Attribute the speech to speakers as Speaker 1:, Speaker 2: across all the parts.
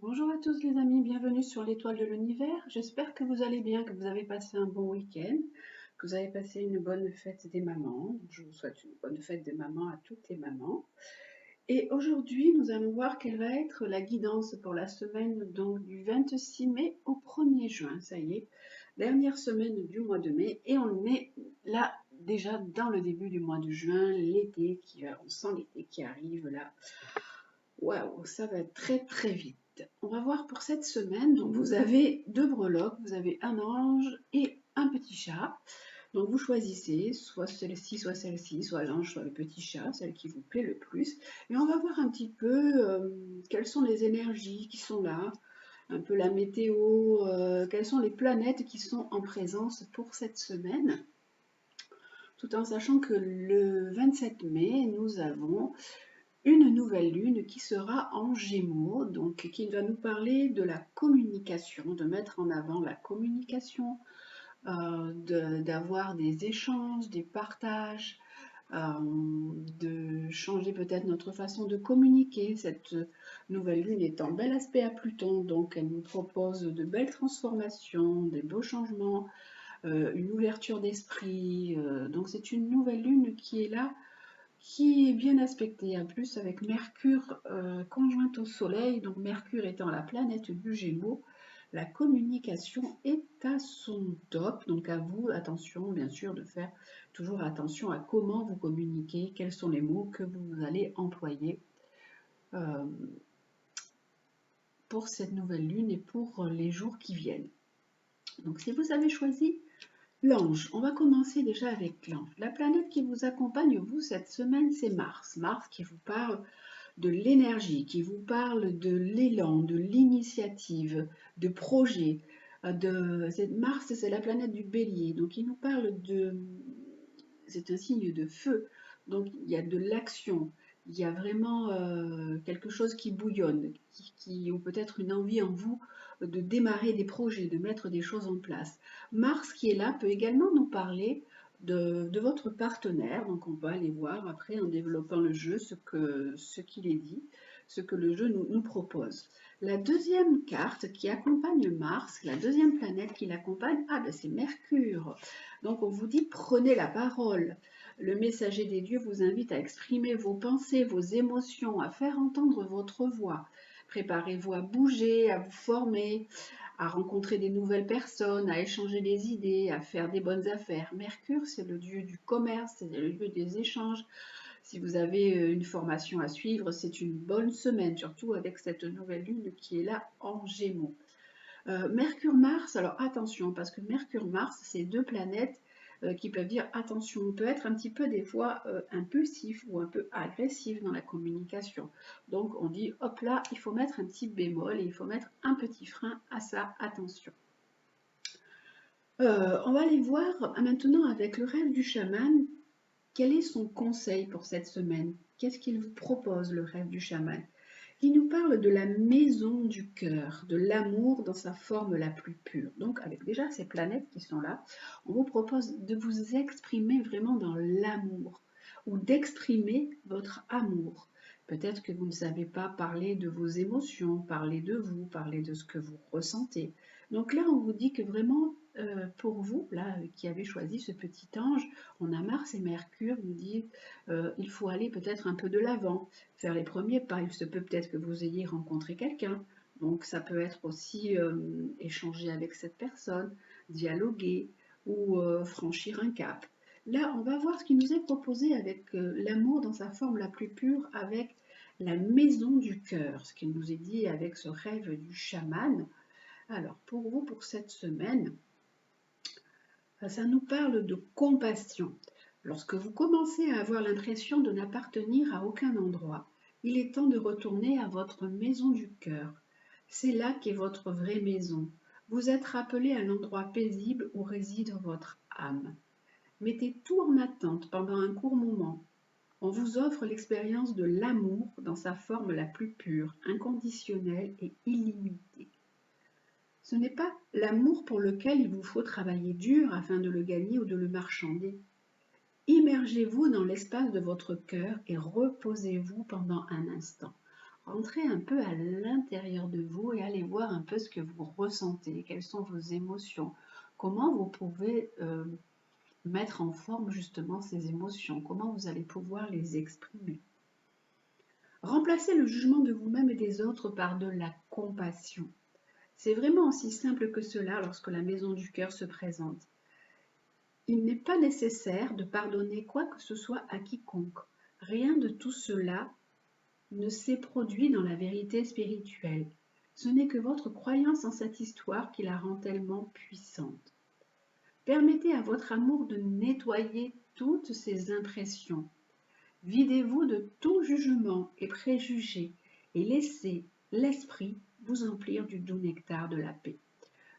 Speaker 1: Bonjour à tous les amis, bienvenue sur l'étoile de l'univers. J'espère que vous allez bien, que vous avez passé un bon week-end, que vous avez passé une bonne fête des mamans. Je vous souhaite une bonne fête des mamans à toutes les mamans. Et aujourd'hui, nous allons voir quelle va être la guidance pour la semaine donc, du 26 mai au 1er juin. Ça y est, dernière semaine du mois de mai et on est là déjà dans le début du mois de juin, l'été on sent l'été qui arrive là. Waouh, ça va très très vite. On va voir pour cette semaine. Donc vous avez deux breloques, vous avez un ange et un petit chat. Donc vous choisissez soit celle-ci, soit l'ange, soit le petit chat, celle qui vous plaît le plus. Et on va voir un petit peu quelles sont les énergies qui sont là, un peu la météo, quelles sont les planètes qui sont en présence pour cette semaine. Tout en sachant que le 27 mai, nous avons une nouvelle lune qui sera en Gémeaux, donc qui va nous parler de la communication, de mettre en avant la communication, d'avoir des échanges, des partages, de changer peut-être notre façon de communiquer. Cette nouvelle lune est en bel aspect à Pluton, donc elle nous propose de belles transformations, des beaux changements, une ouverture d'esprit. Donc c'est une nouvelle lune qui est là, qui est bien aspectée. En plus, avec Mercure conjointe au Soleil, donc Mercure étant la planète du Gémeaux, la communication est à son top. Donc à vous, attention bien sûr de faire toujours attention à comment vous communiquez, quels sont les mots que vous allez employer euh, pour cette nouvelle lune et pour les jours qui viennent. Donc si vous avez choisi l'ange, on va commencer déjà avec l'ange. La planète qui vous accompagne, vous, cette semaine, c'est Mars. Mars qui vous parle de l'énergie, qui vous parle de l'élan, de l'initiative, de projet. Mars, c'est la planète du bélier, donc il nous parle de... C'est un signe de feu, donc il y a de l'action, il y a vraiment quelque chose qui bouillonne, ou peut-être une envie en vous de démarrer des projets, de mettre des choses en place. Mars qui est là peut également nous parler de votre partenaire, donc on peut aller voir après en développant le jeu ce qu'il est dit, ce que le jeu nous propose. La deuxième carte qui accompagne Mars, la deuxième planète qui l'accompagne, ben c'est Mercure. Donc on vous dit prenez la parole. Le messager des dieux vous invite à exprimer vos pensées, vos émotions, à faire entendre votre voix. Préparez-vous à bouger, à vous former, à rencontrer des nouvelles personnes, à échanger des idées, à faire des bonnes affaires. Mercure, c'est le dieu du commerce, c'est le dieu des échanges. Si vous avez une formation à suivre, c'est une bonne semaine, surtout avec cette nouvelle lune qui est là en Gémeaux. Mercure-Mars, alors attention, parce que Mercure-Mars, c'est deux planètes qui peuvent dire attention, on peut être un petit peu des fois impulsif ou un peu agressif dans la communication. Donc on dit hop là, il faut mettre un petit bémol et il faut mettre un petit frein à ça, attention. On va aller voir maintenant avec le rêve du chaman, quel est son conseil pour cette semaine? Qu'est-ce qu'il vous propose, le rêve du chaman? Il nous parle de la maison du cœur, de l'amour dans sa forme la plus pure. Donc avec déjà ces planètes qui sont là, on vous propose de vous exprimer vraiment dans l'amour ou d'exprimer votre amour. Peut-être que vous ne savez pas parler de vos émotions, parler de vous, parler de ce que vous ressentez. Donc là, on vous dit que vraiment, pour vous, là, qui avez choisi ce petit ange, on a Mars et Mercure, nous dit il faut aller peut-être un peu de l'avant, faire les premiers pas. Il se peut peut-être que vous ayez rencontré quelqu'un. Donc ça peut être aussi échanger avec cette personne, dialoguer ou franchir un cap. Là, on va voir ce qui nous est proposé avec l'amour dans sa forme la plus pure, avec la maison du cœur, ce qui nous est dit avec ce rêve du chaman. Alors, pour vous, pour cette semaine, ça nous parle de compassion. Lorsque vous commencez à avoir l'impression de n'appartenir à aucun endroit, il est temps de retourner à votre maison du cœur. C'est là qu'est votre vraie maison. Vous êtes rappelé à l'endroit paisible où réside votre âme. Mettez tout en attente pendant un court moment. On vous offre l'expérience de l'amour dans sa forme la plus pure, inconditionnelle et illimitée. Ce n'est pas l'amour pour lequel il vous faut travailler dur afin de le gagner ou de le marchander. Immergez-vous dans l'espace de votre cœur et reposez-vous pendant un instant. Rentrez un peu à l'intérieur de vous et allez voir un peu ce que vous ressentez, quelles sont vos émotions, comment vous pouvez mettre en forme justement ces émotions, comment vous allez pouvoir les exprimer. Remplacez le jugement de vous-même et des autres par de la compassion. C'est vraiment aussi simple que cela lorsque la maison du cœur se présente. Il n'est pas nécessaire de pardonner quoi que ce soit à quiconque. Rien de tout cela ne s'est produit dans la vérité spirituelle. Ce n'est que votre croyance en cette histoire qui la rend tellement puissante. Permettez à votre amour de nettoyer toutes ces impressions. Videz-vous de tout jugement et préjugés et laissez l'esprit vous emplir du doux nectar de la paix.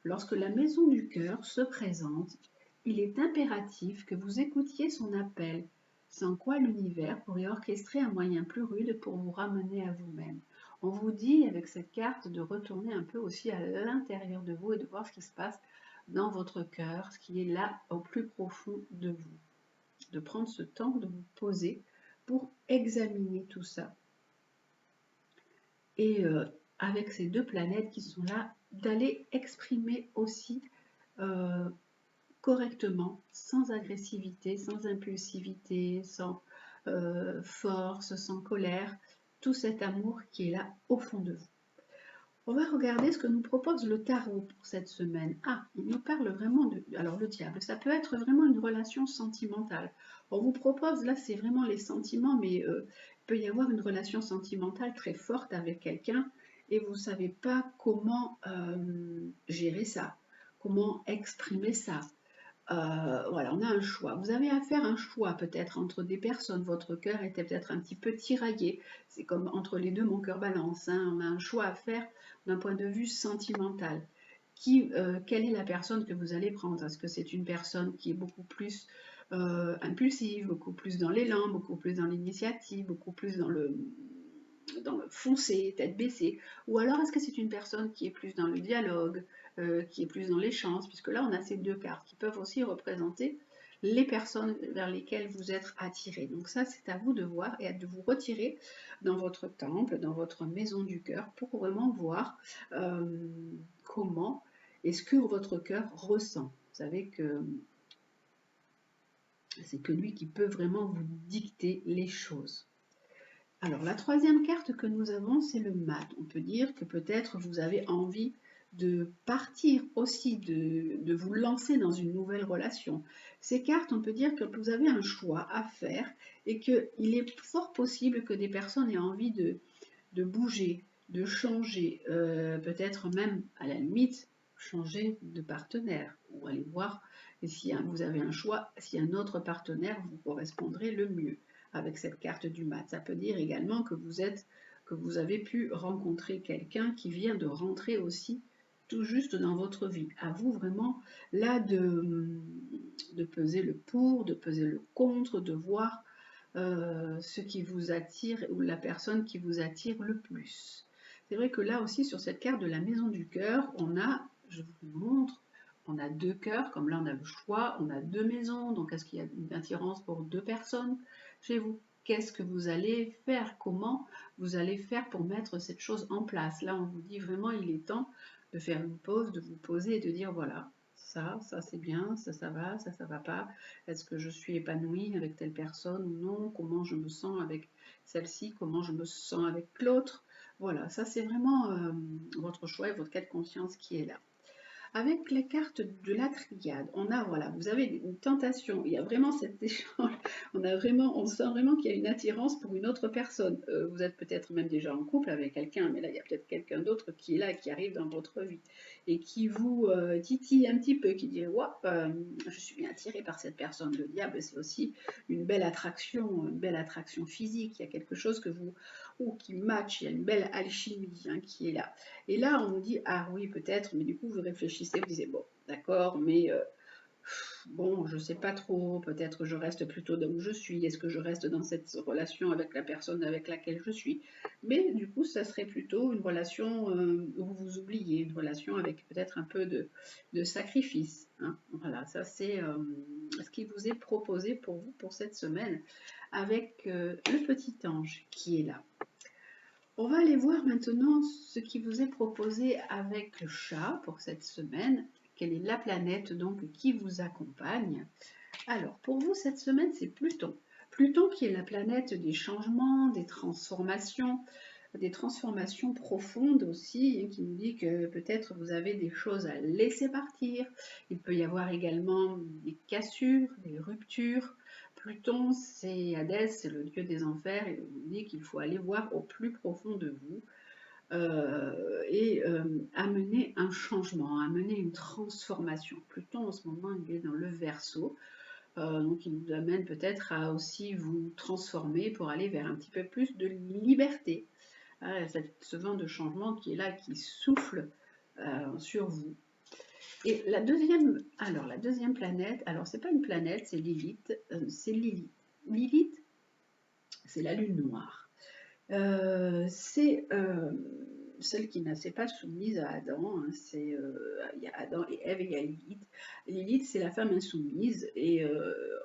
Speaker 1: Lorsque la maison du cœur se présente, il est impératif que vous écoutiez son appel, sans quoi l'univers pourrait orchestrer un moyen plus rude pour vous ramener à vous-même. On vous dit avec cette carte de retourner un peu aussi à l'intérieur de vous et de voir ce qui se passe dans votre cœur, ce qui est là au plus profond de vous. De prendre ce temps de vous poser pour examiner tout ça. Et avec ces deux planètes qui sont là, d'aller exprimer aussi correctement, sans agressivité, sans impulsivité, sans force, sans colère, tout cet amour qui est là au fond de vous. On va regarder ce que nous propose le tarot pour cette semaine. Ah, il nous parle vraiment de... Alors le diable, ça peut être vraiment une relation sentimentale. On vous propose, là c'est vraiment les sentiments, mais il peut y avoir une relation sentimentale très forte avec quelqu'un et vous ne savez pas comment gérer ça, comment exprimer ça. Voilà, on a un choix. Vous avez à faire un choix peut-être entre des personnes. Votre cœur était peut-être un petit peu tiraillé. C'est comme entre les deux, mon cœur balance. Hein. On a un choix à faire d'un point de vue sentimental. Quelle est la personne que vous allez prendre? Est-ce que c'est une personne qui est beaucoup plus impulsive, beaucoup plus dans l'élan, beaucoup plus dans l'initiative, beaucoup plus dans le foncé, tête baissée? Ou alors est-ce que c'est une personne qui est plus dans le dialogue, qui est plus dans l'échange, puisque là on a ces deux cartes qui peuvent aussi représenter les personnes vers lesquelles vous êtes attiré. Donc ça c'est à vous de voir et de vous retirer dans votre temple, dans votre maison du cœur pour vraiment voir comment est-ce que votre cœur ressent. Vous savez que c'est que lui qui peut vraiment vous dicter les choses. Alors la troisième carte que nous avons, c'est le mat. On peut dire que peut-être vous avez envie de partir aussi, de vous lancer dans une nouvelle relation. Ces cartes, on peut dire que vous avez un choix à faire et qu'il est fort possible que des personnes aient envie de bouger, de changer, peut-être même à la limite changer de partenaire ou aller voir si vous avez un choix, si un autre partenaire vous correspondrait le mieux avec cette carte du mat. Ça peut dire également que vous avez pu rencontrer quelqu'un qui vient de rentrer aussi tout juste dans votre vie. À vous vraiment là de peser le pour, de peser le contre, de voir ce qui vous attire ou la personne qui vous attire le plus. C'est vrai que là aussi sur cette carte de la maison du cœur, on a, je vous montre, on a deux cœurs, comme là on a le choix, on a deux maisons, donc est-ce qu'il y a une attirance pour deux personnes chez vous? Qu'est-ce que vous allez faire? Comment vous allez faire pour mettre cette chose en place? Là on vous dit vraiment il est temps de faire une pause, de vous poser et de dire voilà, ça c'est bien, ça va, ça va pas. Est-ce que je suis épanouie avec telle personne ou non? Comment je me sens avec celle-ci? Comment je me sens avec l'autre? Voilà, ça c'est vraiment votre choix et votre cas de conscience qui est là. Avec les cartes de la triade, on a, voilà, vous avez une tentation, il y a vraiment cet échange, on sent vraiment qu'il y a une attirance pour une autre personne. Vous êtes peut-être même déjà en couple avec quelqu'un, mais là, il y a peut-être quelqu'un d'autre qui est là, qui arrive dans votre vie et qui vous titille un petit peu, qui dit, ouais, je suis bien attiré par cette personne. Le diable, c'est aussi une belle attraction physique. Il y a quelque chose que vous, ou qui match, il y a une belle alchimie qui est là. Et là, on nous dit, ah oui, peut-être, mais du coup, vous réfléchissez, vous disiez, bon, d'accord, mais bon, je sais pas trop, peut-être je reste plutôt là où je suis, est-ce que je reste dans cette relation avec la personne avec laquelle je suis? Mais du coup, ça serait plutôt une relation où vous vous oubliez, une relation avec peut-être un peu de sacrifice. Hein. Voilà, ça c'est ce qui vous est proposé pour vous pour cette semaine avec le petit ange qui est là. On va aller voir maintenant ce qui vous est proposé avec le chat pour cette semaine. Quelle est la planète donc qui vous accompagne? Alors, pour vous, cette semaine, c'est Pluton. Pluton qui est la planète des changements, des transformations profondes aussi, hein, qui nous dit que peut-être vous avez des choses à laisser partir. Il peut y avoir également des cassures, des ruptures. Pluton, c'est Hadès, c'est le dieu des enfers, et il nous dit qu'il faut aller voir au plus profond de vous et amener un changement, amener une transformation. Pluton, en ce moment, il est dans le Verseau. Donc il vous amène peut-être à aussi vous transformer pour aller vers un petit peu plus de liberté. Ce vent de changement qui est là, qui souffle sur vous. Et la deuxième planète, alors c'est pas une planète, c'est Lilith, c'est Lilith. Lilith, c'est la lune noire. C'est celle qui n'était pas soumise à Adam. Hein, il y a Adam et Ève et il y a Lilith. Lilith, c'est la femme insoumise et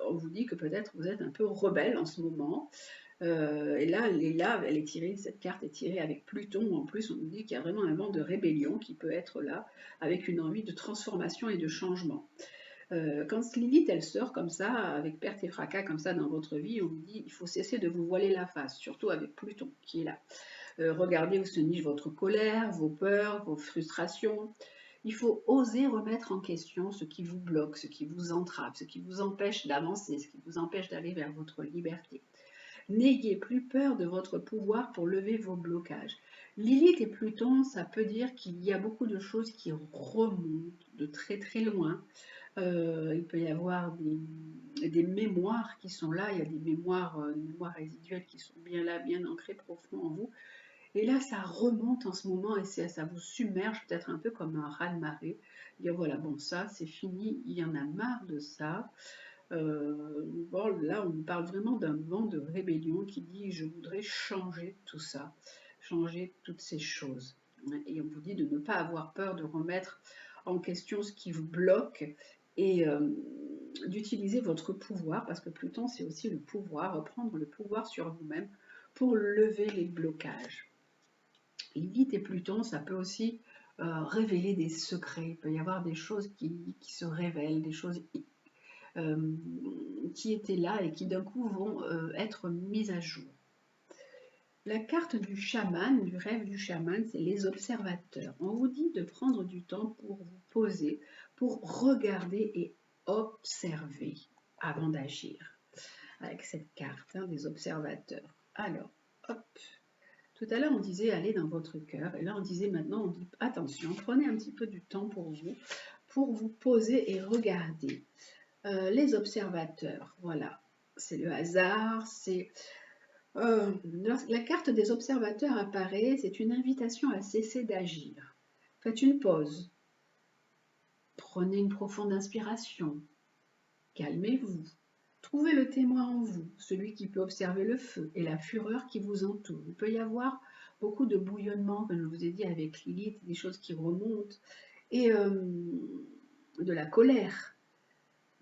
Speaker 1: on vous dit que peut-être vous êtes un peu rebelle en ce moment. Et là, cette carte est tirée avec Pluton. En plus, on nous dit qu'il y a vraiment un vent de rébellion qui peut être là, avec une envie de transformation et de changement. Quand Lilith, elle sort comme ça, avec perte et fracas comme ça dans votre vie, on vous dit il faut cesser de vous voiler la face, surtout avec Pluton qui est là. Regardez où se niche votre colère, vos peurs, vos frustrations. Il faut oser remettre en question ce qui vous bloque, ce qui vous entrave, ce qui vous empêche d'avancer, ce qui vous empêche d'aller vers votre liberté. N'ayez plus peur de votre pouvoir pour lever vos blocages. Lilith et Pluton, ça peut dire qu'il y a beaucoup de choses qui remontent de très très loin. Il peut y avoir des mémoires qui sont là, il y a des mémoires résiduelles qui sont bien là, bien ancrées profond en vous. Et là, ça remonte en ce moment et ça vous submerge peut-être un peu comme un raz-de-marée. Dire voilà, bon, ça, c'est fini, il y en a marre de ça. Bon, là, on parle vraiment d'un vent de rébellion qui dit je voudrais changer tout ça, changer toutes ces choses. Et on vous dit de ne pas avoir peur de remettre en question ce qui vous bloque et d'utiliser votre pouvoir, parce que Pluton, c'est aussi le pouvoir, reprendre le pouvoir sur vous-même pour lever les blocages. Lilith et Pluton, ça peut aussi révéler des secrets. Il peut y avoir des choses qui se révèlent, des choses qui étaient là et qui d'un coup vont être mises à jour. La carte du chaman, du rêve du chaman, c'est les observateurs. On vous dit de prendre du temps pour vous poser, pour regarder et observer avant d'agir. Avec cette carte des observateurs. Alors, hop. Tout à l'heure, on disait aller dans votre cœur. Et là, on disait maintenant, on dit attention, prenez un petit peu du temps pour vous poser et regarder. Les observateurs, voilà. C'est le hasard, c'est... la carte des observateurs apparaît, c'est une invitation à cesser d'agir. Faites une pause. Prenez une profonde inspiration. Calmez-vous. Trouvez le témoin en vous, celui qui peut observer le feu et la fureur qui vous entoure. Il peut y avoir beaucoup de bouillonnement, comme je vous ai dit avec Lilith, des choses qui remontent, et de la colère.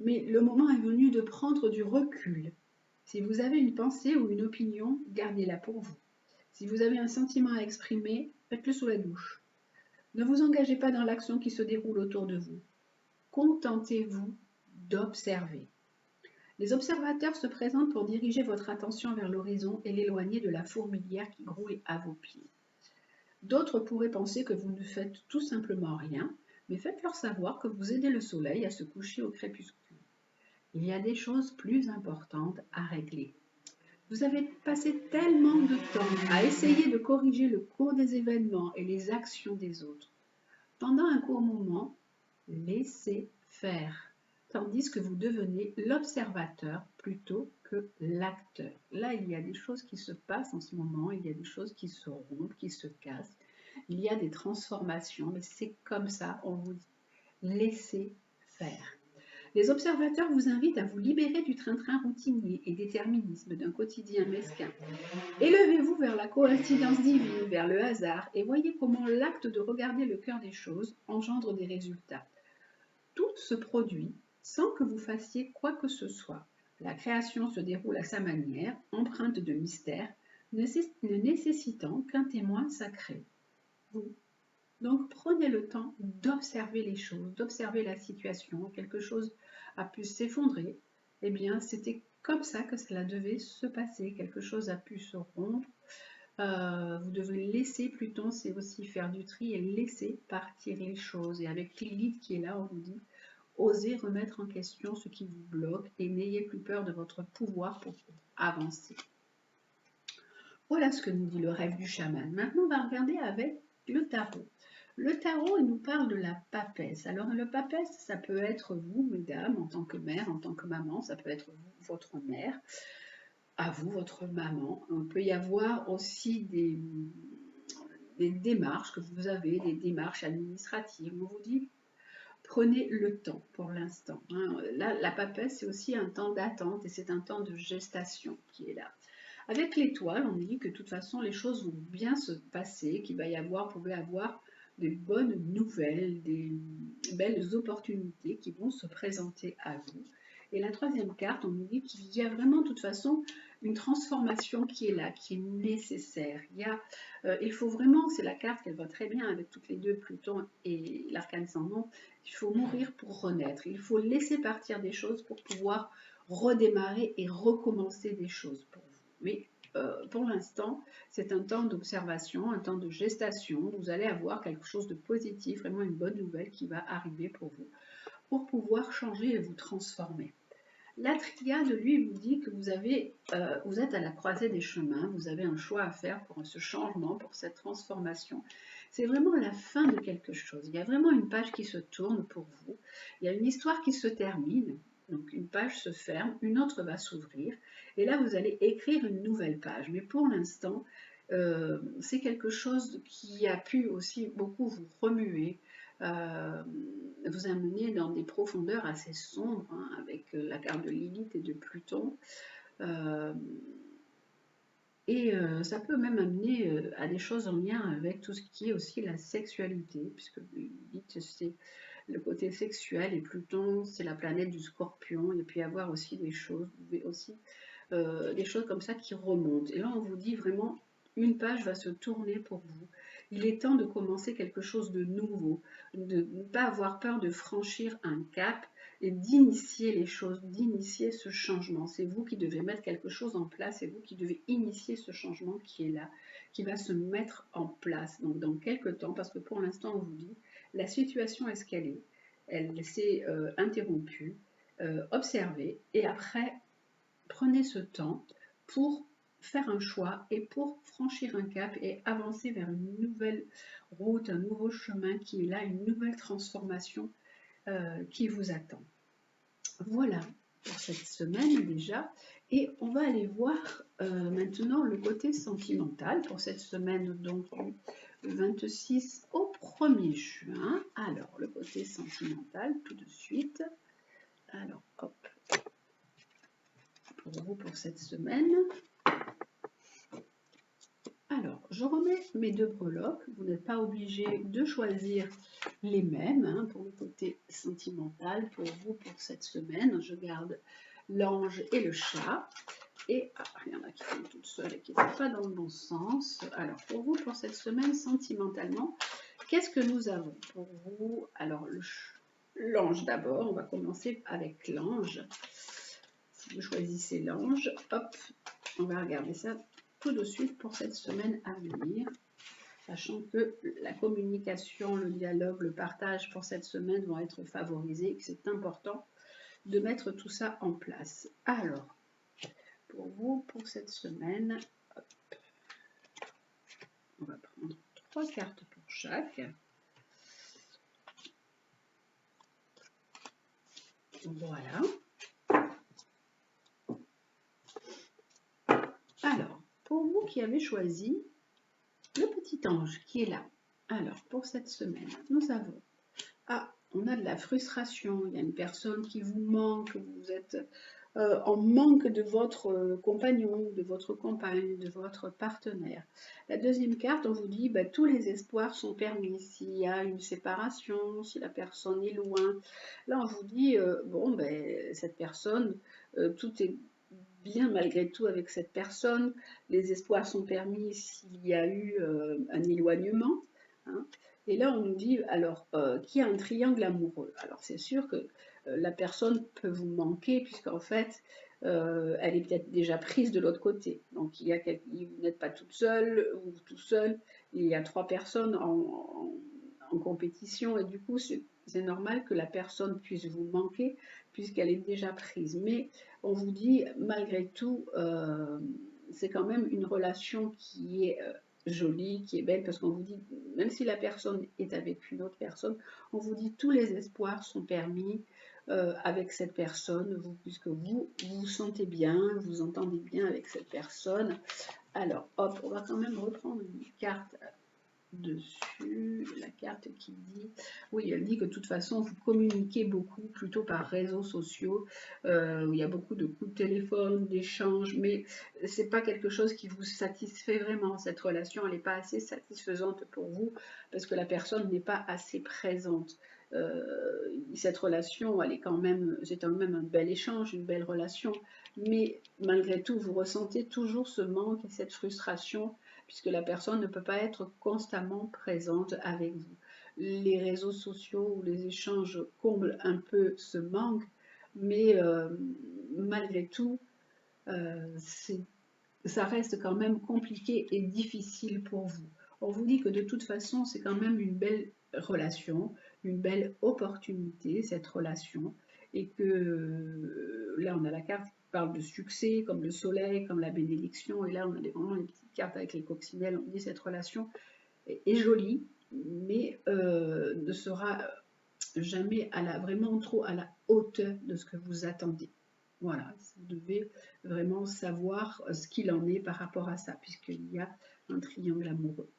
Speaker 1: Mais le moment est venu de prendre du recul. Si vous avez une pensée ou une opinion, gardez-la pour vous. Si vous avez un sentiment à exprimer, faites-le sous la douche. Ne vous engagez pas dans l'action qui se déroule autour de vous. Contentez-vous d'observer. Les observateurs se présentent pour diriger votre attention vers l'horizon et l'éloigner de la fourmilière qui grouille à vos pieds. D'autres pourraient penser que vous ne faites tout simplement rien, mais faites-leur savoir que vous aidez le soleil à se coucher au crépuscule. Il y a des choses plus importantes à régler. Vous avez passé tellement de temps à essayer de corriger le cours des événements et les actions des autres. Pendant un court moment, laissez faire, tandis que vous devenez l'observateur plutôt que l'acteur. Là, il y a des choses qui se passent en ce moment, il y a des choses qui se rompent, qui se cassent, il y a des transformations, mais c'est comme ça, on vous dit, laissez faire. Les observateurs vous invitent à vous libérer du train-train routinier et déterminisme d'un quotidien mesquin. Élevez-vous vers la coïncidence divine, vers le hasard, et voyez comment l'acte de regarder le cœur des choses engendre des résultats. Tout se produit sans que vous fassiez quoi que ce soit. La création se déroule à sa manière, empreinte de mystère, ne nécessitant qu'un témoin sacré, vous. Donc prenez le temps d'observer les choses, d'observer la situation. Quelque chose a pu s'effondrer, eh bien c'était comme ça que cela devait se passer. Quelque chose a pu se rompre. Vous devez laisser Pluton, c'est aussi faire du tri et laisser partir les choses. Et avec Lilith qui est là, on vous dit, osez remettre en question ce qui vous bloque et n'ayez plus peur de votre pouvoir pour avancer. Voilà ce que nous dit le rêve du chaman. Maintenant, on va regarder avec le tarot. Le tarot, il nous parle de la papesse. Alors, le papesse, ça peut être vous, mesdames, en tant que mère, en tant que maman, ça peut être vous, votre mère, à vous, votre maman. Il peut y avoir aussi des démarches que vous avez, des démarches administratives. On vous dit, prenez le temps pour l'instant. Là, la papesse, c'est aussi un temps d'attente et c'est un temps de gestation qui est là. Avec l'étoile, on dit que de toute façon, les choses vont bien se passer, qu'il va y avoir, vous pouvez avoir des bonnes nouvelles, des belles opportunités qui vont se présenter à vous. Et la troisième carte, on nous dit qu'il y a vraiment de toute façon une transformation qui est là, qui est nécessaire. Il faut vraiment, c'est la carte qu'elle va très bien avec toutes les deux, Pluton et l'arcane sans nom, il faut mourir pour renaître. Il faut laisser partir des choses pour pouvoir redémarrer et recommencer des choses pour vous. Mais pour l'instant, c'est un temps d'observation, un temps de gestation. Vous allez avoir quelque chose de positif, vraiment une bonne nouvelle qui va arriver pour vous, pour pouvoir changer et vous transformer. La triade, lui, vous dit que vous êtes à la croisée des chemins, vous avez un choix à faire pour ce changement, pour cette transformation. C'est vraiment la fin de quelque chose. Il y a vraiment une page qui se tourne pour vous. Il y a une histoire qui se termine. Donc une page se ferme, une autre va s'ouvrir. Et là, vous allez écrire une nouvelle page. Mais pour l'instant, c'est quelque chose qui a pu aussi beaucoup vous remuer, vous amener dans des profondeurs assez sombres, avec la carte de Lilith et de Pluton. Ça peut même amener à des choses en lien avec tout ce qui est aussi la sexualité, puisque Lilith, c'est le côté sexuel et Pluton, c'est la planète du Scorpion. Il peut y avoir aussi des choses, des choses comme ça qui remontent. Et là, on vous dit vraiment, une page va se tourner pour vous. Il est temps de commencer quelque chose de nouveau, de ne pas avoir peur de franchir un cap et d'initier les choses, d'initier ce changement. C'est vous qui devez mettre quelque chose en place, c'est vous qui devez initier ce changement qui est là, qui va se mettre en place. Donc dans quelques temps, parce que pour l'instant, on vous dit, la situation est ce qu'elle est, elle s'est interrompue, observez, et après, prenez ce temps pour faire un choix et pour franchir un cap et avancer vers une nouvelle route, un nouveau chemin qui est là, une nouvelle transformation qui vous attend. Voilà pour cette semaine déjà. Et on va aller voir maintenant le côté sentimental pour cette semaine, donc du 26 au 1er juin. Alors, le côté sentimental tout de suite. Alors, hop, pour vous pour cette semaine. Alors, je remets mes deux breloques. Vous n'êtes pas obligé de choisir les mêmes pour le côté sentimental. Pour vous, pour cette semaine, je garde l'ange et le chat. Et il y en a qui sont toutes seules et qui ne vont pas dans le bon sens. Alors, pour vous, pour cette semaine, sentimentalement, qu'est-ce que nous avons pour vous? Alors, l'ange d'abord. On va commencer avec l'ange. Si vous choisissez l'ange, hop, on va regarder ça tout de suite pour cette semaine à venir, sachant que la communication, le dialogue, le partage pour cette semaine vont être favorisés et que c'est important de mettre tout ça en place. Alors, pour vous, pour cette semaine, hop, on va prendre 3 cartes pour chaque. Voilà. Alors, pour vous qui avez choisi le petit ange qui est là. Alors, pour cette semaine, nous avons... on a de la frustration, il y a une personne qui vous manque, vous êtes en manque de votre compagnon, de votre compagne, de votre partenaire. La deuxième carte, on vous dit, tous les espoirs sont permis. S'il y a une séparation, si la personne est loin, là on vous dit, cette personne, tout est bien malgré tout avec cette personne. Les espoirs sont permis s'il y a eu un éloignement. Hein. Et là, on nous dit, alors, qu'il y a un triangle amoureux. Alors, c'est sûr que la personne peut vous manquer, puisqu'en fait, elle est peut-être déjà prise de l'autre côté. Donc, vous n'êtes pas toute seule ou tout seul. Il y a 3 personnes en compétition, et du coup, c'est normal que la personne puisse vous manquer, puisqu'elle est déjà prise. Mais on vous dit, malgré tout, c'est quand même une relation qui est jolie, qui est belle, parce qu'on vous dit, même si la personne est avec une autre personne, on vous dit tous les espoirs sont permis avec cette personne, puisque vous vous sentez bien, vous entendez bien avec cette personne. Alors, hop, on va quand même reprendre une carte dessus, la carte qui dit, oui, elle dit que de toute façon vous communiquez beaucoup plutôt par réseaux sociaux, où il y a beaucoup de coups de téléphone, d'échanges, mais c'est pas quelque chose qui vous satisfait vraiment. Cette relation, elle n'est pas assez satisfaisante pour vous parce que la personne n'est pas assez présente. Cette relation, elle est quand même, c'est quand même un bel échange, une belle relation, mais malgré tout, vous ressentez toujours ce manque et cette frustration puisque la personne ne peut pas être constamment présente avec vous. Les réseaux sociaux ou les échanges comblent un peu ce manque, mais malgré tout, ça reste quand même compliqué et difficile pour vous. On vous dit que de toute façon, c'est quand même une belle relation, une belle opportunité, cette relation, et que là, on a la carte qui parle de succès, comme le soleil, comme la bénédiction, et là, on a vraiment les petites cartes avec les coccinelles, on dit cette relation est jolie, mais ne sera jamais vraiment trop à la hauteur de ce que vous attendez. Voilà, vous devez vraiment savoir ce qu'il en est par rapport à ça, puisqu'il y a un triangle amoureux.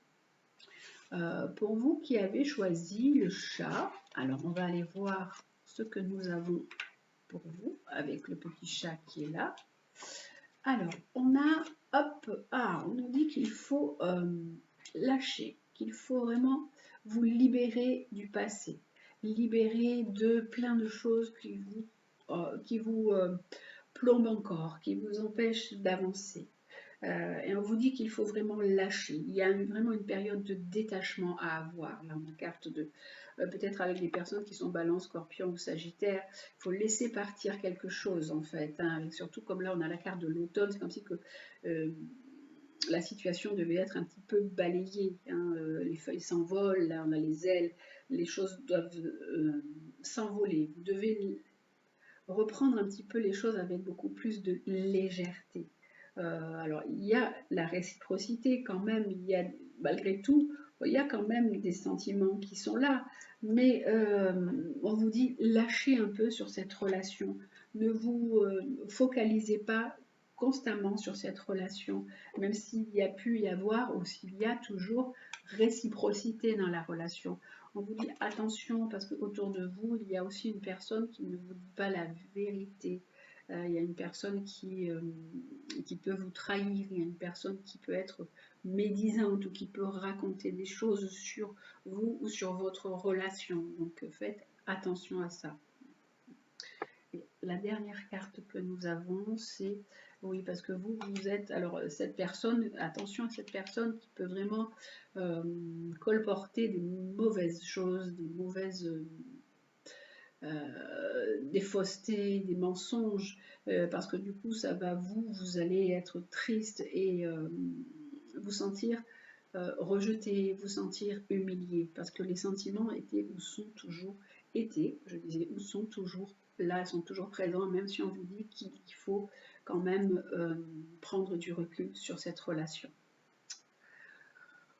Speaker 1: Pour vous qui avez choisi le chat, alors on va aller voir ce que nous avons pour vous avec le petit chat qui est là. Alors, on a, hop, on nous dit qu'il faut lâcher, qu'il faut vraiment vous libérer du passé, libérer de plein de choses qui vous plombent encore, qui vous empêchent d'avancer. Et on vous dit qu'il faut vraiment lâcher. Il y a vraiment une période de détachement à avoir. Là, on a carte de peut-être avec des personnes qui sont balance, scorpion ou sagittaire. Il faut laisser partir quelque chose en fait. Hein. Surtout comme là, on a la carte de l'automne. C'est comme si que la situation devait être un petit peu balayée. Hein. Les feuilles s'envolent, là on a les ailes. Les choses doivent s'envoler. Vous devez reprendre un petit peu les choses avec beaucoup plus de légèreté. Alors, il y a la réciprocité quand même, il y a, malgré tout, il y a quand même des sentiments qui sont là, mais on vous dit lâchez un peu sur cette relation. Ne vous focalisez pas constamment sur cette relation, même s'il y a pu y avoir ou s'il y a toujours réciprocité dans la relation. On vous dit attention parce qu'autour de vous, il y a aussi une personne qui ne vous dit pas la vérité. Il y a une personne qui peut vous trahir, il y a une personne qui peut être médisante ou qui peut raconter des choses sur vous ou sur votre relation. Donc faites attention à ça. Et la dernière carte que nous avons, c'est, oui, parce que vous êtes, alors cette personne, attention à cette personne qui peut vraiment colporter des mauvaises choses, des mauvaises... des faussetés, des mensonges, parce que du coup, ça va vous allez être triste et vous sentir rejeté, vous sentir humilié, parce que les sentiments étaient ou sont toujours, je disais, ou sont toujours là, sont toujours présents, même si on vous dit qu'il faut quand même prendre du recul sur cette relation.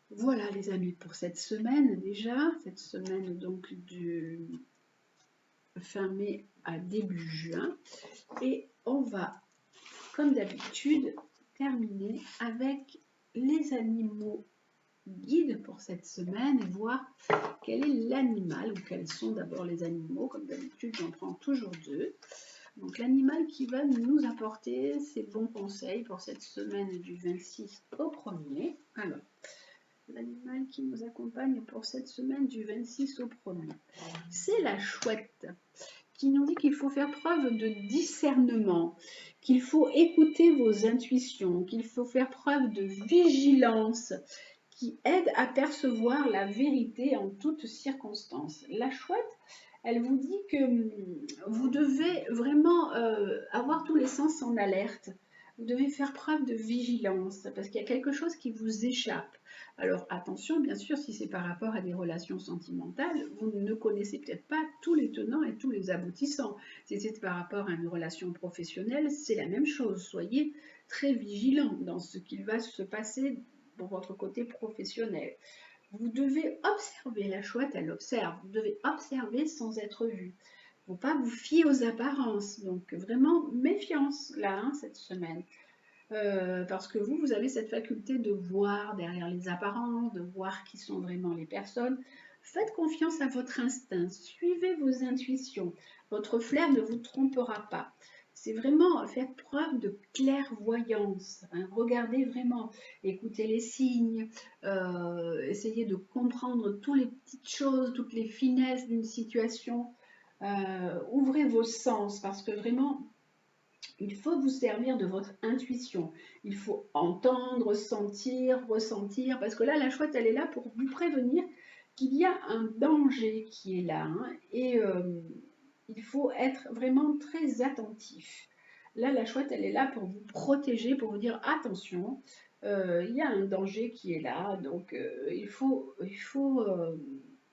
Speaker 1: Voilà les amis pour cette semaine déjà, cette semaine donc du fin mai à début juin, et on va comme d'habitude terminer avec les animaux guides pour cette semaine et voir quel est l'animal, ou quels sont d'abord les animaux. Comme d'habitude, j'en prends toujours 2. Donc l'animal qui va nous apporter ses bons conseils pour cette semaine du 26 au 1er. Alors, l'animal qui nous accompagne pour cette semaine du 26 au 1er, c'est la chouette, qui nous dit qu'il faut faire preuve de discernement, qu'il faut écouter vos intuitions, qu'il faut faire preuve de vigilance, qui aide à percevoir la vérité en toutes circonstances. La chouette, elle vous dit que vous devez vraiment avoir tous les sens en alerte. Vous devez faire preuve de vigilance parce qu'il y a quelque chose qui vous échappe. Alors attention, bien sûr, si c'est par rapport à des relations sentimentales, vous ne connaissez peut-être pas tous les tenants et tous les aboutissants. Si c'est par rapport à une relation professionnelle, c'est la même chose. Soyez très vigilant dans ce qu'il va se passer pour votre côté professionnel. Vous devez observer, la chouette, elle observe, vous devez observer sans être vu. Il ne faut pas vous fier aux apparences, donc vraiment méfiance là, hein, cette semaine. Parce que vous avez cette faculté de voir derrière les apparences, de voir qui sont vraiment les personnes. Faites confiance à votre instinct, suivez vos intuitions, votre flair ne vous trompera pas. C'est vraiment faire preuve de clairvoyance, hein. Regardez vraiment, écoutez les signes, essayez de comprendre toutes les petites choses, toutes les finesses d'une situation. Ouvrez vos sens parce que vraiment, il faut vous servir de votre intuition. Il faut entendre, sentir, ressentir, parce que là, la chouette, elle est là pour vous prévenir qu'il y a un danger qui est là, hein, et il faut être vraiment très attentif. Là, la chouette, elle est là pour vous protéger, pour vous dire attention, il y a un danger qui est là, donc il faut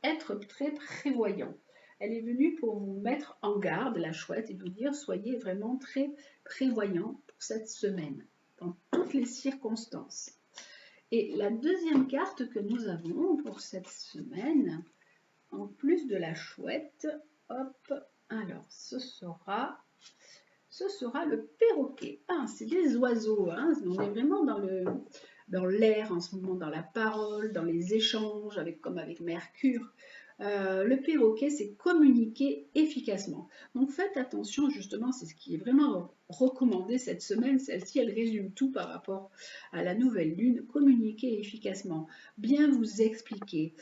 Speaker 1: être très prévoyant. Elle est venue pour vous mettre en garde, la chouette, et vous dire soyez vraiment très prévoyant pour cette semaine, dans toutes les circonstances. Et la deuxième carte que nous avons pour cette semaine, en plus de la chouette, hop, alors ce sera le perroquet. Ah, c'est des oiseaux, hein, on est vraiment dans l'air en ce moment, dans la parole, dans les échanges, comme avec Mercure. Le perroquet, c'est communiquer efficacement. Donc faites attention, justement, c'est ce qui est vraiment recommandé cette semaine. Celle-ci, elle résume tout par rapport à la nouvelle lune. Communiquer efficacement, bien vous expliquer,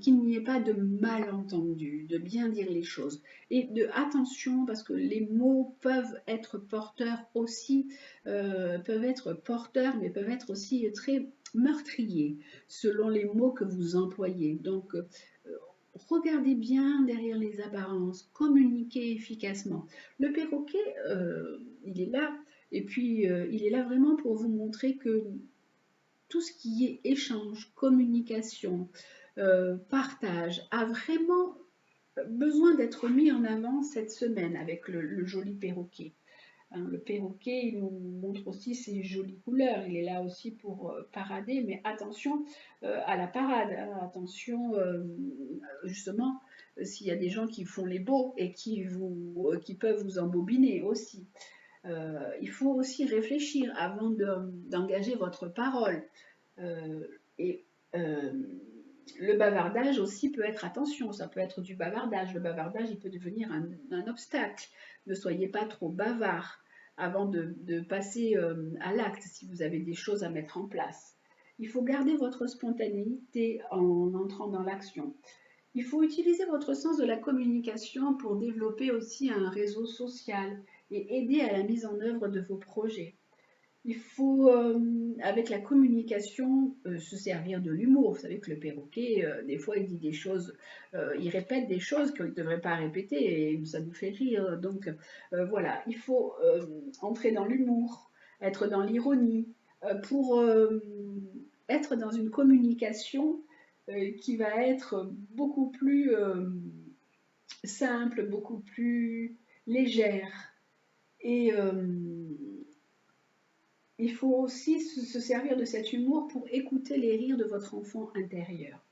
Speaker 1: qu'il n'y ait pas de malentendus, de bien dire les choses. Et de attention, parce que les mots peuvent être porteurs aussi, mais peuvent être aussi très meurtriers, selon les mots que vous employez. Donc, regardez bien derrière les apparences, communiquez efficacement. Le perroquet, il est là, et puis il est là vraiment pour vous montrer que tout ce qui est échange, communication, partage, a vraiment besoin d'être mis en avant cette semaine avec le joli perroquet. Hein, le perroquet, il nous montre aussi ses jolies couleurs. Il est là aussi pour parader, mais attention à la parade. Hein, attention, justement, s'il y a des gens qui font les beaux et qui peuvent vous embobiner aussi. Il faut aussi réfléchir avant d'engager votre parole. Et le bavardage aussi peut être, attention, ça peut être du bavardage. Le bavardage, il peut devenir un obstacle. Ne soyez pas trop bavard avant de passer à l'acte si vous avez des choses à mettre en place. Il faut garder votre spontanéité en entrant dans l'action. Il faut utiliser votre sens de la communication pour développer aussi un réseau social et aider à la mise en œuvre de vos projets. Il faut, avec la communication, se servir de l'humour. Vous savez que le perroquet, des fois, il dit des choses, il répète des choses qu'il ne devrait pas répéter et ça nous fait rire. Donc, voilà, il faut entrer dans l'humour, être dans l'ironie, pour être dans une communication qui va être beaucoup plus simple, beaucoup plus légère. Et il faut aussi se servir de cet humour pour écouter les rires de votre enfant intérieur.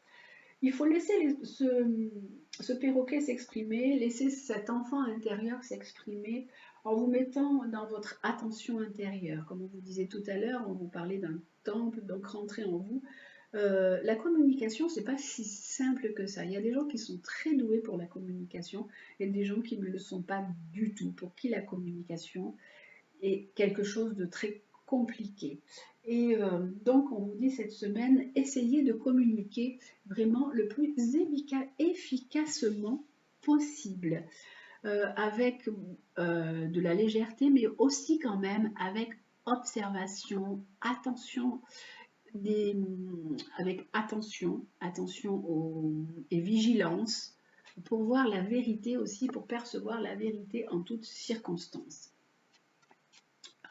Speaker 1: Il faut laisser ce perroquet s'exprimer, laisser cet enfant intérieur s'exprimer en vous mettant dans votre attention intérieure. Comme on vous disait tout à l'heure, on vous parlait d'un temple, donc rentrer en vous. La communication, c'est pas si simple que ça. Il y a des gens qui sont très doués pour la communication et des gens qui ne le sont pas du tout, pour qui la communication est quelque chose de très compliqué. Et donc, on vous dit cette semaine, essayez de communiquer vraiment le plus efficacement possible. avec de la légèreté, mais aussi quand même avec observation, attention, avec attention et vigilance pour voir la vérité aussi, pour percevoir la vérité en toutes circonstances.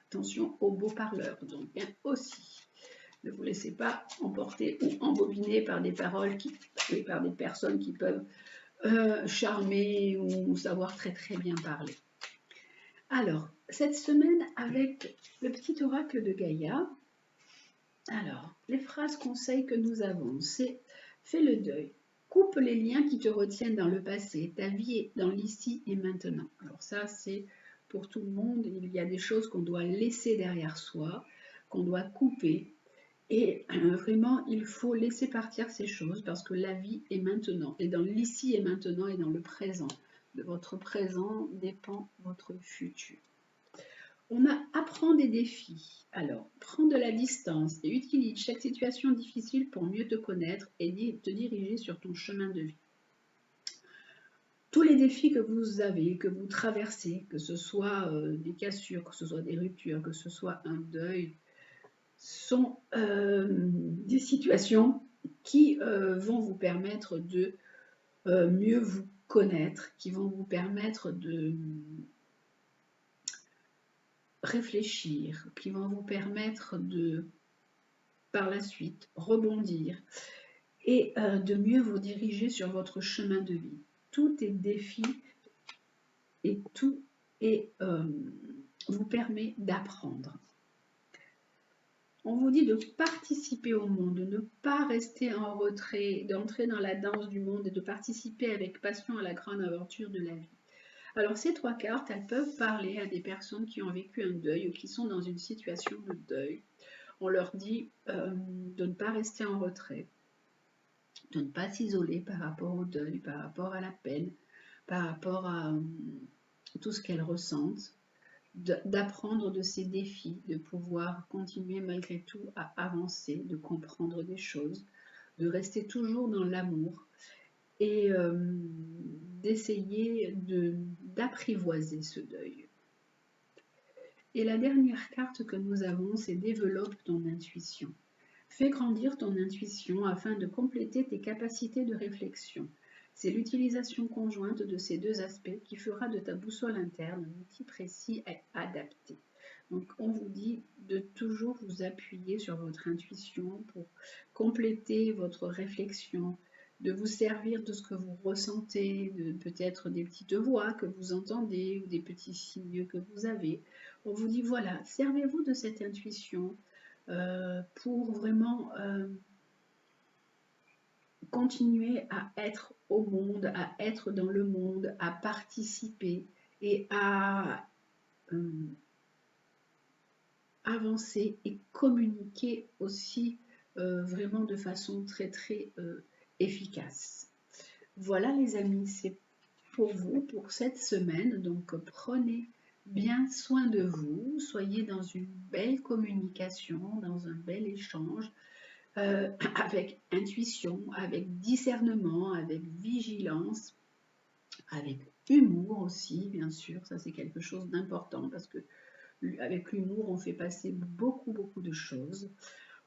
Speaker 1: Attention aux beaux parleurs, donc bien aussi. Ne vous laissez pas emporter ou embobiner par des paroles et par des personnes qui peuvent charmer ou savoir très très bien parler. Alors, cette semaine avec le petit oracle de Gaïa, alors, les phrases conseils que nous avons, c'est fais le deuil, coupe les liens qui te retiennent dans le passé, ta vie est dans l'ici et maintenant. Alors ça, c'est pour tout le monde, il y a des choses qu'on doit laisser derrière soi, qu'on doit couper, et vraiment, il faut laisser partir ces choses parce que la vie est maintenant, et dans l'ici et maintenant et dans le présent. De votre présent dépend votre futur. On apprend des défis. Alors, prends de la distance et utilise chaque situation difficile pour mieux te connaître et te diriger sur ton chemin de vie. Tous les défis que vous avez, que vous traversez, que ce soit des cassures, que ce soit des ruptures, que ce soit un deuil, sont des situations qui vont vous permettre de mieux vous connaître, qui vont vous permettre de réfléchir, qui vont vous permettre de, par la suite, rebondir et de mieux vous diriger sur votre chemin de vie. Tout est défi et tout vous permet d'apprendre. On vous dit de participer au monde, de ne pas rester en retrait, d'entrer dans la danse du monde et de participer avec passion à la grande aventure de la vie. Alors ces trois cartes, elles peuvent parler à des personnes qui ont vécu un deuil ou qui sont dans une situation de deuil. On leur dit de ne pas rester en retrait, de ne pas s'isoler par rapport au deuil, par rapport à la peine, par rapport à tout ce qu'elles ressentent, d'apprendre de ces défis, de pouvoir continuer malgré tout à avancer, de comprendre des choses, de rester toujours dans l'amour et d'essayer d'apprivoiser ce deuil. Et la dernière carte que nous avons, c'est développe ton intuition. Fais grandir ton intuition afin de compléter tes capacités de réflexion. C'est l'utilisation conjointe de ces deux aspects qui fera de ta boussole interne un outil précis et adapté. Donc on vous dit de toujours vous appuyer sur votre intuition pour compléter votre réflexion, de vous servir de ce que vous ressentez, de peut-être des petites voix que vous entendez ou des petits signes que vous avez. On vous dit voilà, servez-vous de cette intuition pour vraiment continuer à être au monde, à être dans le monde, à participer et à avancer et communiquer aussi vraiment de façon très très efficace. Voilà les amis, c'est pour vous pour cette semaine, donc prenez bien soin de vous, soyez dans une belle communication, dans un bel échange, avec intuition, avec discernement, avec vigilance, avec humour aussi, bien sûr, ça c'est quelque chose d'important parce que avec l'humour, on fait passer beaucoup, beaucoup de choses.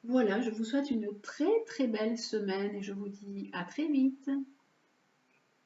Speaker 1: Voilà, je vous souhaite une très, très belle semaine et je vous dis à très vite.